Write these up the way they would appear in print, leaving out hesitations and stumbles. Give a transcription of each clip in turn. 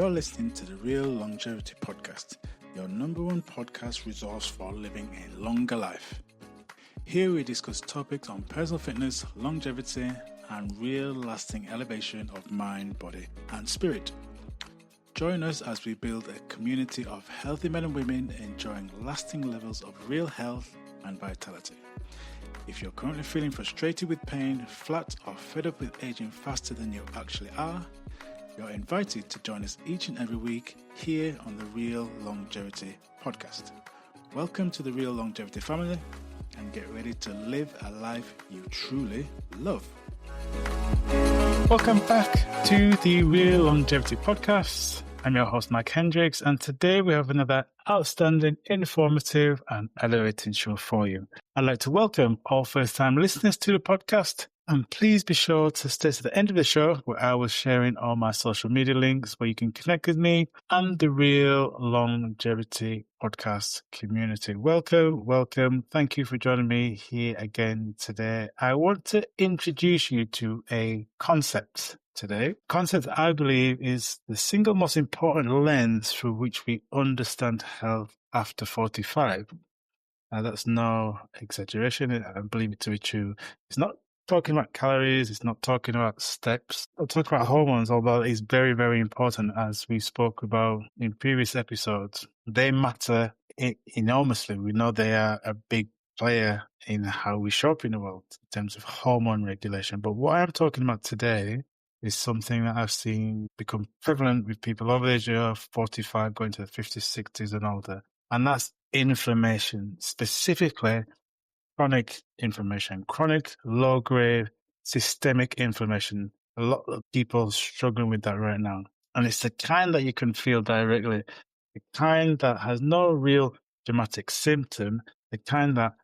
You're listening to the Real Longevity Podcast, your number one podcast resource for living a longer life. Here we discuss topics on personal fitness, longevity, and real lasting elevation of mind, body, and spirit. Join us as we build a community of healthy men and women enjoying lasting levels of real health and vitality. If you're currently feeling frustrated with pain, flat, or fed up with aging faster than you actually are, you're invited to join us each and every week here on the Real Longevity Podcast. Welcome to the Real Longevity family and get ready to live a life you truly love. Welcome back to the Real Longevity Podcast. I'm your host, Mike Hendricks, and today we have another outstanding, informative, and elevating show for you. I'd like to welcome all first-time listeners to the podcast, and please be sure to stay to the end of the show where I will sharing all my social media links where you can connect with me and the Real Longevity Podcast community. Welcome. Thank you for joining me here again today. I want to introduce you to a concept today. Concept I believe is the single most important lens through which we understand health after 45. Now that's no exaggeration. I believe it to be true. It's not talking about calories. It's not talking about steps. I'll talk about hormones, although it's very, very important as we spoke about in previous episodes. They matter enormously. We know they are a big player in how we show up in the world in terms of hormone regulation. But what I'm talking about today is something that I've seen become prevalent with people over the age of 45, going to the 50s, 60s and older. And that's inflammation, specifically chronic inflammation, chronic low-grade systemic inflammation. A lot of people struggling with that right now. And it's the kind that you can feel directly, the kind that has no real dramatic symptom, the kind that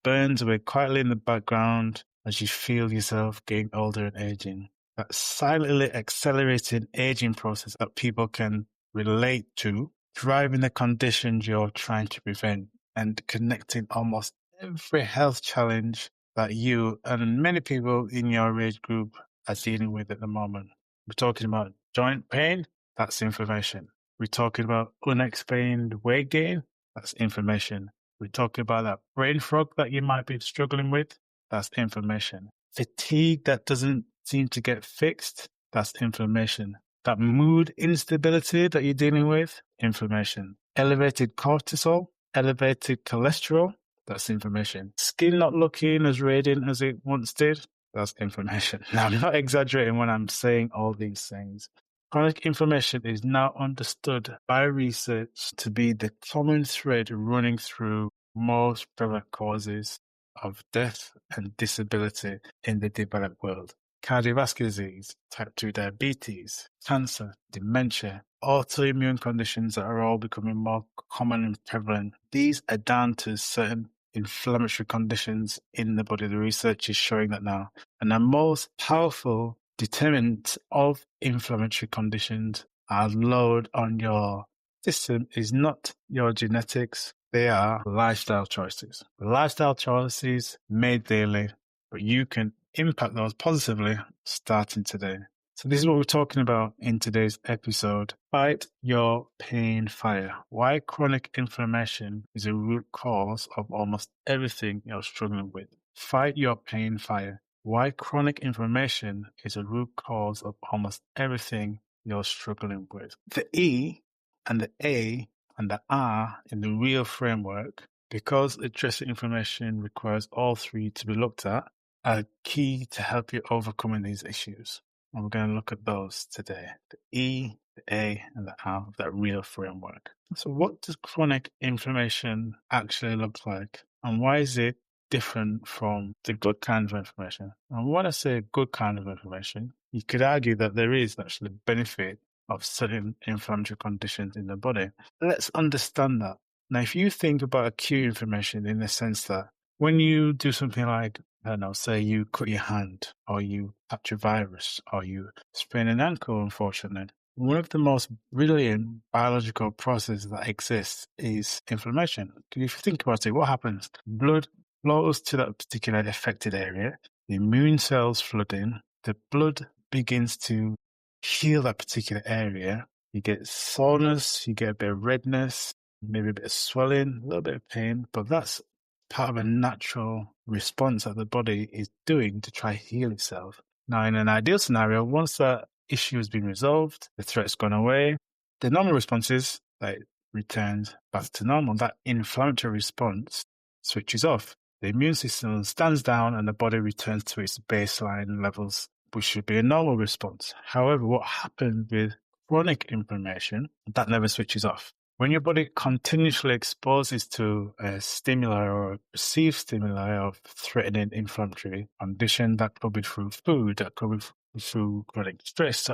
burns away quietly in the background as you feel yourself getting older and aging. That silently accelerating aging process that people can relate to, driving the conditions you're trying to prevent and connecting almost every health challenge that you and many people in your age group are dealing with at the moment. We're talking about joint pain, that's inflammation. We're talking about unexplained weight gain, that's inflammation. We're talking about that brain fog that you might be struggling with, that's inflammation. Fatigue that doesn't seem to get fixed, that's inflammation. That mood instability that you're dealing with, inflammation. Elevated cortisol, elevated cholesterol, that's inflammation. Skin not looking as radiant as it once did, that's inflammation. Now, I'm not exaggerating when I'm saying all these things. Chronic inflammation is now understood by research to be the common thread running through most prevalent causes of death and disability in the developed world. Cardiovascular disease, type 2 diabetes, cancer, dementia, autoimmune conditions that are all becoming more common and prevalent. These are down to certain inflammatory conditions in the body. The research is showing that now. And the most powerful determinant of inflammatory conditions are load on your system is not your genetics. They are lifestyle choices. Lifestyle choices made daily, but you can impact those positively starting today. So this is what we're talking about in today's episode. Fight your pain fire. Why chronic inflammation is a root cause of almost everything you're struggling with. Fight your pain fire. Why chronic inflammation is a root cause of almost everything you're struggling with. The E and the A and the R in the real framework, because addressing inflammation requires all three to be looked at, are key to help you overcoming these issues. And we're going to look at those today. The E, the A, and the R of that real framework. So what does chronic inflammation actually look like? And why is it different from the good kind of inflammation? And when I say good kind of inflammation, you could argue that there is actually benefit of certain inflammatory conditions in the body. Let's understand that. Now, if you think about acute inflammation in the sense that when you do something like, I don't know, say you cut your hand or you catch a virus or you sprain an ankle, unfortunately, one of the most brilliant biological processes that exists is inflammation. If you think about it, what happens? Blood flows to that particular affected area, the immune cells flood in, the blood begins to heal that particular area, You get soreness, you get a bit of redness, maybe a bit of swelling, a little bit of pain, but that's part of a natural response that the body is doing to try to heal itself. Now, in an ideal scenario, once that issue has been resolved, the threat's gone away, the normal response is that it returns back to normal. That inflammatory response switches off. The immune system stands down and the body returns to its baseline levels, which should be a normal response. However, what happens with chronic inflammation, that never switches off. When your body continuously exposes to a stimuli or a perceived stimuli of threatening inflammatory condition, that could be through food, that could be through chronic stress,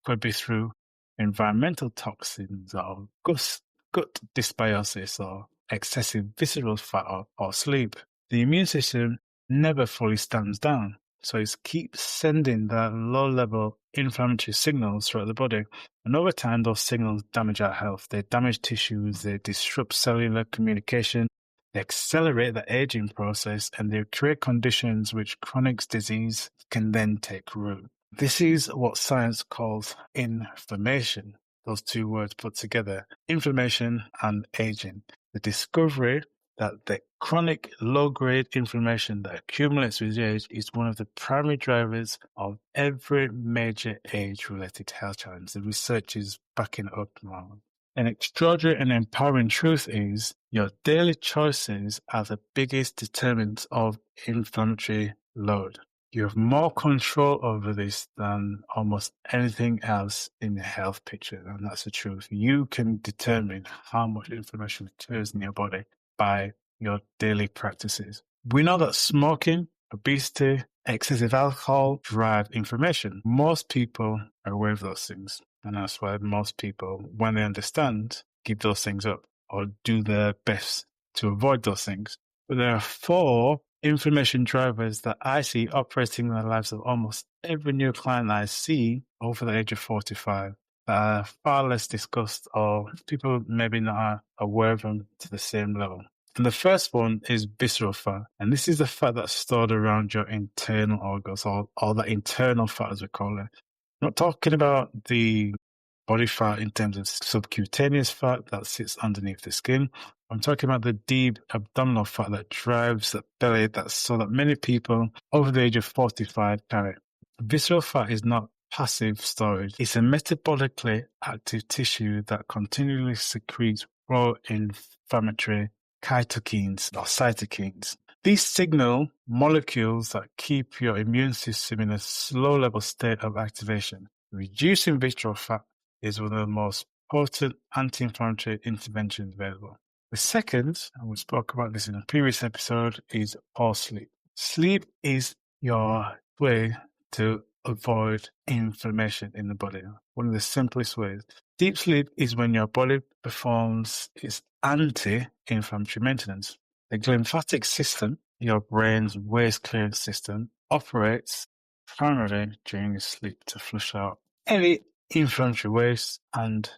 could be through environmental toxins or gut dysbiosis or excessive visceral fat or sleep. The immune system never fully stands down. So it keeps sending that low-level inflammatory signals throughout the body. And over time, those signals damage our health. They damage tissues, they disrupt cellular communication, they accelerate the aging process, and they create conditions which chronic disease can then take root. This is what science calls inflammation. Those two words put together, inflammation and aging. The discovery that the chronic low-grade inflammation that accumulates with age is one of the primary drivers of every major age-related health challenge. The research is backing up now. An extraordinary and empowering truth is your daily choices are the biggest determinants of inflammatory load. You have more control over this than almost anything else in the health picture, and that's the truth. You can determine how much inflammation occurs in your body by your daily practices. We know that smoking, obesity, excessive alcohol drive inflammation. Most people are aware of those things, and that's why most people, when they understand, give those things up or do their best to avoid those things. But there are 4 inflammation drivers that I see operating in the lives of almost every new client I see over the age of 45 that are far less discussed, or people maybe not aware of them to the same level. And the first one is visceral fat. And this is the fat that's stored around your internal organs, or the internal fat, as we call it. I'm not talking about the body fat in terms of subcutaneous fat that sits underneath the skin. I'm talking about the deep abdominal fat that drives the belly, that's so that many people over the age of 45 carry. Visceral fat is not passive storage. It's a metabolically active tissue that continually secretes pro-inflammatory cytokines or cytokines. These signal molecules that keep your immune system in a slow level state of activation. Reducing visceral fat is one of the most potent anti-inflammatory interventions available. The second, and we spoke about this in a previous episode, is poor sleep. Sleep is your way to avoid inflammation in the body. One of the simplest ways. Deep sleep is when your body performs its anti-inflammatory maintenance. The glymphatic system, your brain's waste clearance system, operates primarily during sleep to flush out any inflammatory waste and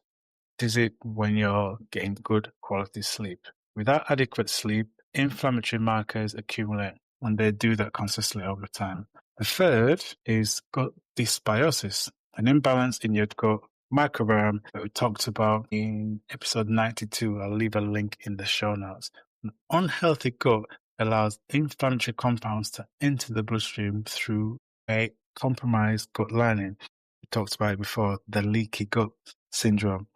does it when you're getting good quality sleep. Without adequate sleep, inflammatory markers accumulate, and they do that consistently over time. The third is gut dysbiosis, an imbalance in your gut microbiome that we talked about in episode 92. I'll leave a link in the show notes. An unhealthy gut allows inflammatory compounds to enter the bloodstream through a compromised gut lining. We talked about it before, the leaky gut syndrome,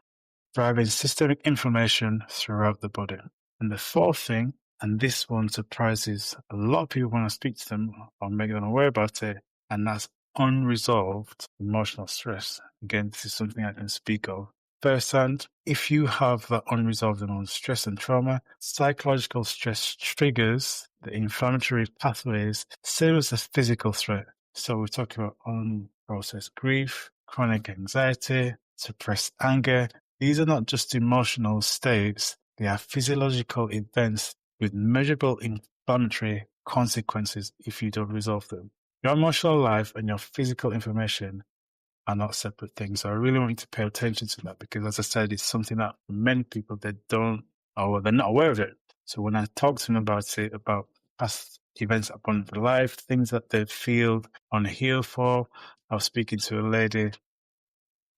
driving systemic inflammation throughout the body. And the fourth thing, and this one surprises a lot of people when I speak to them or make them aware about it, and that's unresolved emotional stress. Again, this is something I can speak of firsthand. If you have that unresolved emotional stress and trauma, psychological stress triggers the inflammatory pathways, same as the physical threat. So we're talking about unprocessed grief, chronic anxiety, suppressed anger. These are not just emotional states, they are physiological events with measurable inflammatory consequences if you don't resolve them. Your emotional life and your physical information are not separate things. So I really want you to pay attention to that because, as I said, it's something that many people, they don't, or they're not aware of it. So when I talk to them about it, about past events that happened in their life, things that they feel unhealed for, I was speaking to a lady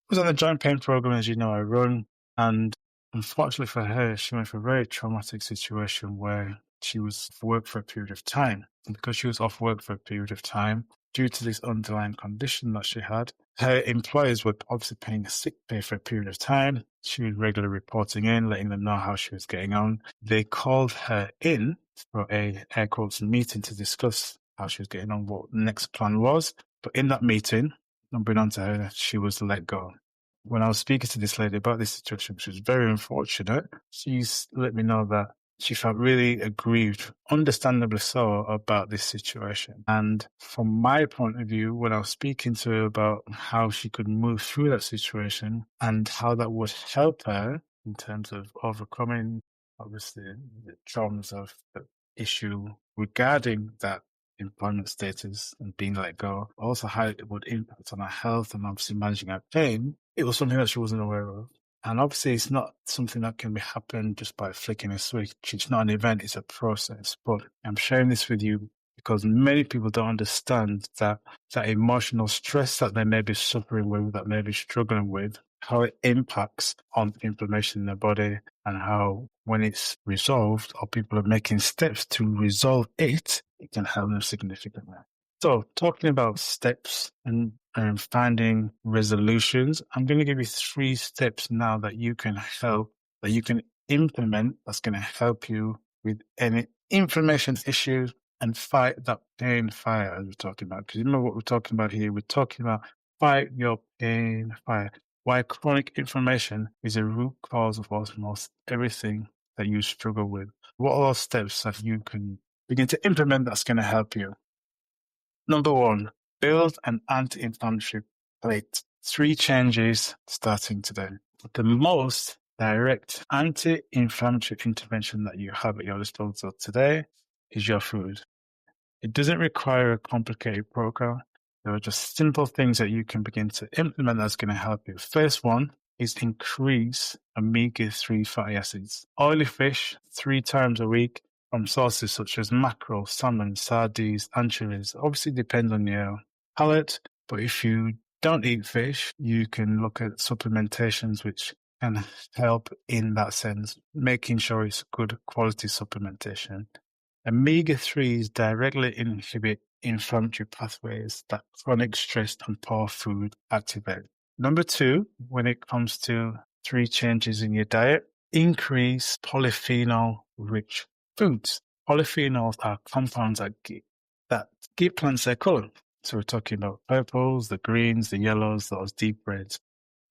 was on the joint pain program, as you know, I run. And unfortunately for her, she went through a very traumatic situation where she was off work for a period of time. And because she was off work for a period of time, due to this underlying condition that she had, her employers were obviously paying sick pay for a period of time. She was regularly reporting in, letting them know how she was getting on. They called her in for a air quotes meeting to discuss how she was getting on, what the next plan was. But in that meeting, unbeknown to her, she was let go. When I was speaking to this lady about this situation, which was very unfortunate, she's let me know that she felt really aggrieved, understandably so, about this situation. And from my point of view, when I was speaking to her about how she could move through that situation and how that would help her in terms of overcoming, obviously, the traumas of the issue regarding that employment status and being let go, also how it would impact on her health and obviously managing her pain, it was something that she wasn't aware of. And obviously it's not something that can be happen just by flicking a switch. It's not an event, it's a process. But I'm sharing this with you because many people don't understand that emotional stress that they may be suffering with, that may be struggling with, how it impacts on inflammation in the body, and how when it's resolved or people are making steps to resolve it, it can help them significantly. So talking about steps and finding resolutions, I'm going to give you 3 steps now that you can implement, that's going to help you with any inflammation issues and fight that pain fire as we're talking about. Because you know what we're talking about here? We're talking about fight your pain fire. Why chronic inflammation is a root cause of almost everything that you struggle with. What are those steps that you can begin to implement that's going to help you? Number 1, build an anti-inflammatory plate. 3 changes starting today. The most direct anti-inflammatory intervention that you have at your disposal today is your food. It doesn't require a complicated program. There are just simple things that you can begin to implement that's going to help you. First one is increase omega-3 fatty acids. Oily fish 3 times a week from sources such as mackerel, salmon, sardines, anchovies. Obviously depends on your palate, but if you don't eat fish, you can look at supplementations which can help in that sense, making sure it's good quality supplementation. Omega-3s directly inhibit inflammatory pathways that chronic stress and poor food activate. Number 2, when it comes to 3 changes in your diet, increase polyphenol-rich foods. Polyphenols are compounds that give plants their color. So we're talking about purples, the greens, the yellows, those deep reds.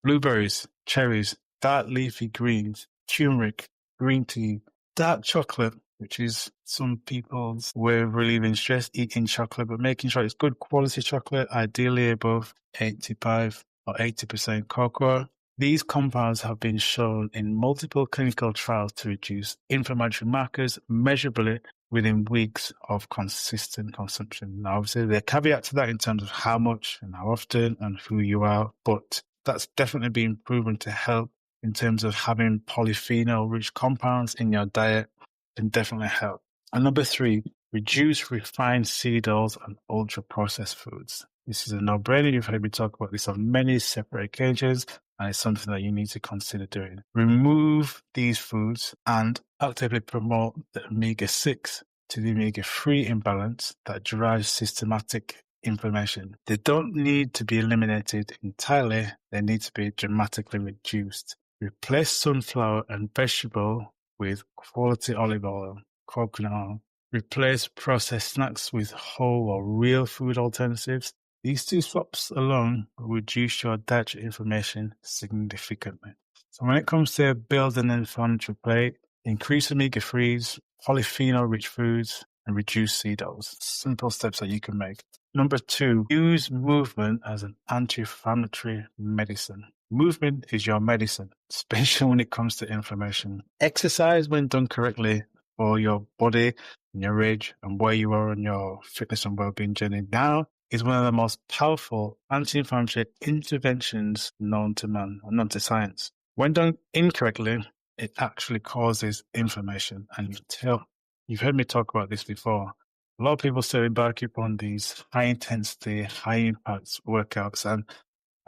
Blueberries, cherries, dark leafy greens, turmeric, green tea, dark chocolate, which is some people's way of relieving stress, eating chocolate, but making sure it's good quality chocolate, ideally above 85 or 80% cocoa. These compounds have been shown in multiple clinical trials to reduce inflammatory markers measurably within weeks of consistent consumption. Now, obviously, there's a caveat to that in terms of how much and how often and who you are, but that's definitely been proven to help in terms of having polyphenol-rich compounds in your diet can definitely help. And number 3, reduce refined seed oils and ultra-processed foods. This is a no-brainer. You've heard me talk about this on many separate occasions, and it's something that you need to consider doing. Remove these foods and actively promote the omega-6 to the omega-3 imbalance that drives systematic inflammation. They don't need to be eliminated entirely. They need to be dramatically reduced. Replace sunflower and vegetable with quality olive oil, coconut oil. Replace processed snacks with whole or real food alternatives. These 2 swaps alone will reduce your dietary inflammation significantly. So when it comes to building an inflammatory plate, increase omega-3s, polyphenol-rich foods, and reduce seed oils. Simple steps that you can make. Number 2, use movement as an anti-inflammatory medicine. Movement is your medicine, especially when it comes to inflammation. Exercise, when done correctly, for your body and your age and where you are on your fitness and well-being journey now, is one of the most powerful anti-inflammatory interventions known to man or known to science. When done incorrectly, it actually causes inflammation. And you've heard me talk about this before. A lot of people still embark upon these high-intensity, high-impact workouts, and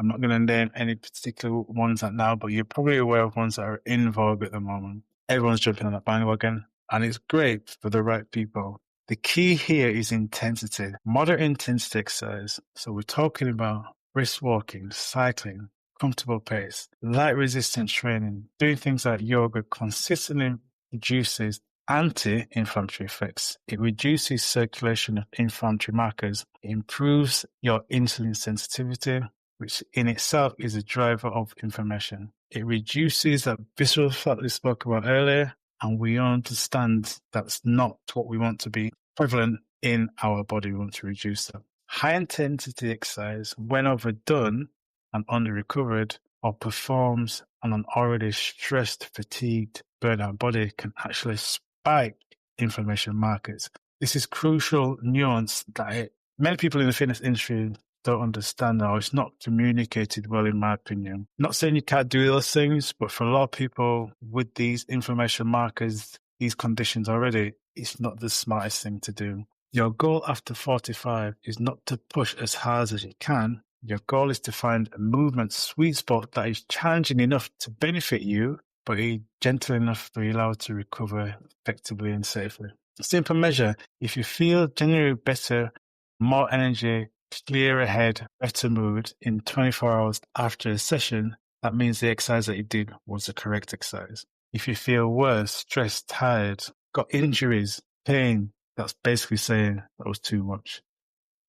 I'm not going to name any particular ones right now, but you're probably aware of ones that are in vogue at the moment. Everyone's jumping on that bandwagon, and it's great for the right people. The key here is intensity, moderate intensity exercise. So we're talking about brisk walking, cycling, comfortable pace, light resistance training, doing things like yoga consistently reduces anti-inflammatory effects. It reduces circulation of inflammatory markers, it improves your insulin sensitivity, which in itself is a driver of inflammation. It reduces that visceral fat we spoke about earlier, and we understand that's not what we want to be prevalent in our body. We want to reduce that. High intensity exercise, when overdone and under-recovered, or performs on an already stressed, fatigued, burnout body, can actually spike inflammation markers. This is crucial nuance that many people in the fitness industry don't understand, or it's not communicated well, in my opinion. Not saying you can't do those things, but for a lot of people with these inflammation markers, these conditions already, it's not the smartest thing to do. Your goal after 45 is not to push as hard as you can. Your goal is to find a movement sweet spot that is challenging enough to benefit you, but is gentle enough for you allowed to recover effectively and safely. A simple measure: if you feel generally better, more energy, clearer head, better mood in 24 hours after a session, that means the exercise that you did was the correct exercise. If you feel worse, stressed, tired, got injuries, pain, that's basically saying that was too much.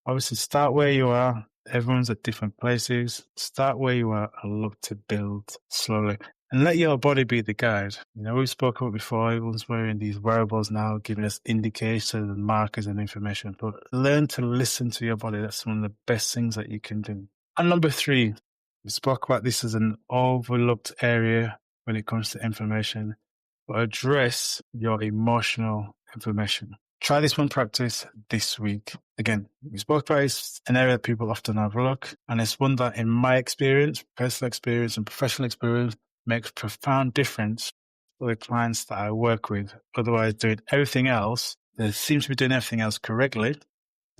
Obviously, start where you are. Everyone's at different places. Start where you are and look to build slowly. And let your body be the guide. We've spoken about before, everyone's wearing these wearables now, giving us indicators and markers and information. But learn to listen to your body. That's one of the best things that you can do. And number 3, we spoke about this as an overlooked area when it comes to inflammation. But address your emotional inflammation. Try this one practice this week. Again, we spoke about it's an area that people often overlook, and it's one that, in my experience, personal experience and professional experience, makes profound difference for the clients that I work with. Otherwise, doing everything else, they seem to be doing everything else correctly.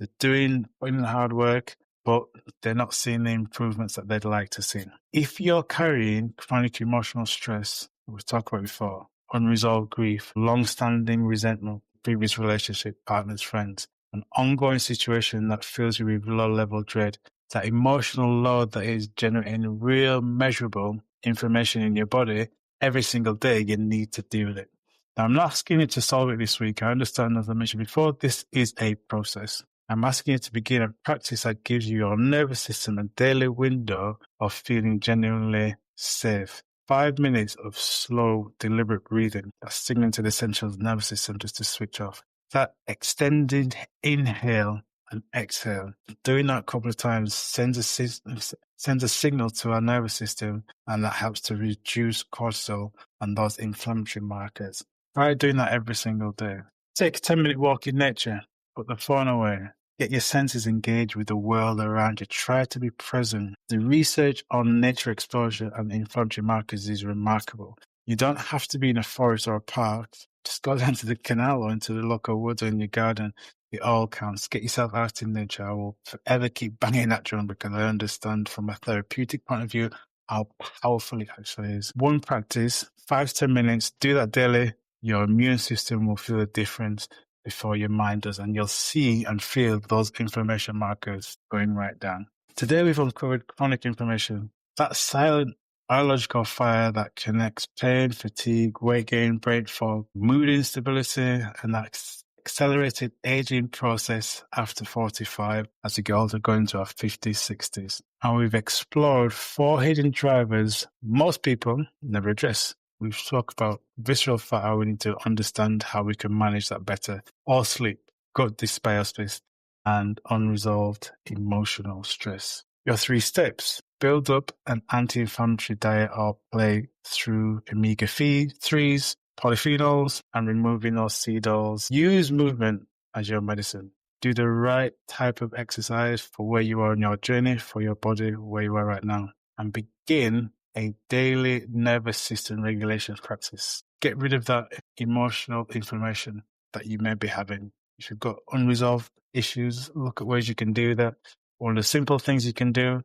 They're putting in the hard work, but they're not seeing the improvements that they'd like to see. If you're carrying chronic emotional stress, we've talked about before, unresolved grief, long-standing resentment, previous relationship, partners, friends, an ongoing situation that fills you with low-level dread, that emotional load that is generating real, measurable inflammation in your body every single day, you need to deal with it. Now, I'm not asking you to solve it this week. I understand, as I mentioned before, this is a process. I'm asking you to begin a practice that gives you your nervous system a daily window of feeling genuinely safe. 5 minutes of slow, deliberate breathing, that's signaling to the central nervous system just to switch off. That extended inhale and exhale, doing that a couple of times sends a signal to our nervous system, and that helps to reduce cortisol and those inflammatory markers. Try doing that every single day. Take a 10-minute walk in nature, put the phone away. Get your senses engaged with the world around you. Try to be present. The research on nature exposure and inflammatory markers is remarkable. You don't have to be in a forest or a park. Just go down to the canal or into the local woods or in your garden. It all counts. Get yourself out in nature. I will forever keep banging that drum because I understand from a therapeutic point of view how powerful it actually is. One practice, 5 to 10 minutes, do that daily. Your immune system will feel a difference before your mind does, and you'll see and feel those inflammation markers going right down. Today we've uncovered chronic inflammation, that silent biological fire that connects pain, fatigue, weight gain, brain fog, mood instability, and that accelerated aging process after 45 as we get older, going into our 50s, 60s. And we've explored 4 hidden drivers most people never address. We've talked about visceral fat, how we need to understand how we can manage that better, or sleep, gut dysbiosis, and unresolved emotional stress. Your 3 steps: build up an anti-inflammatory diet or play through omega-3s, polyphenols, and removing those seed oils. Use movement as your medicine. Do the right type of exercise for where you are in your journey, for your body, where you are right now, and begin a daily nervous system regulation practice. Get rid of that emotional inflammation that you may be having. If you've got unresolved issues, look at ways you can do that. One of the simple things you can do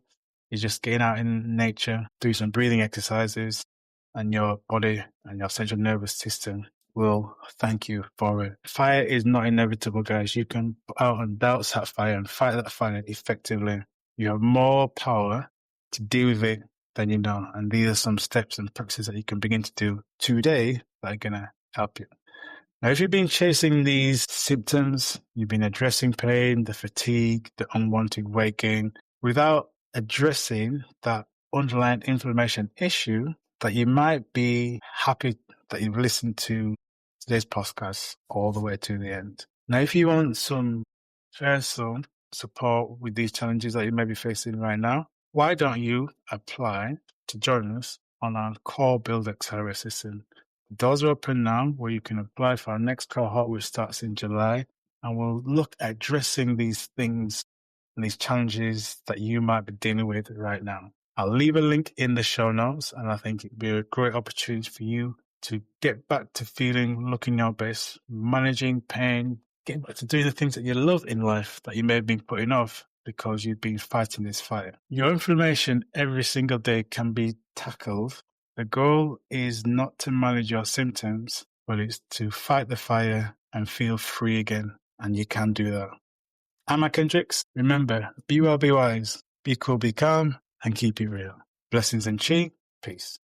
is just getting out in nature, do some breathing exercises, and your body and your central nervous system will thank you for it. Fire is not inevitable, guys. You can put out and douse that fire and fight that fire effectively. You have more power to deal with it than you know. And these are some steps and practices that you can begin to do today that are going to help you. Now, if you've been chasing these symptoms, you've been addressing pain, the fatigue, the unwanted weight gain, without addressing that underlying inflammation issue, that you might be happy that you've listened to today's podcast all the way to the end. Now, if you want some personal support with these challenges that you may be facing right now, why don't you apply to join us on our Core Build Accelerator system? The doors are open now, where you can apply for our next cohort, which starts in July, and we'll look at addressing these things and these challenges that you might be dealing with right now. I'll leave a link in the show notes, and I think it'd be a great opportunity for you to get back to looking your best, managing pain, getting back to doing the things that you love in life that you may have been putting off because you've been fighting this fight. Your inflammation every single day can be tackled. The goal is not to manage your symptoms, but it's to fight the fire and feel free again. And you can do that. I'm Mike Hendricks. Remember, be well, be wise, be cool, be calm, and keep it real. Blessings and chi. Peace.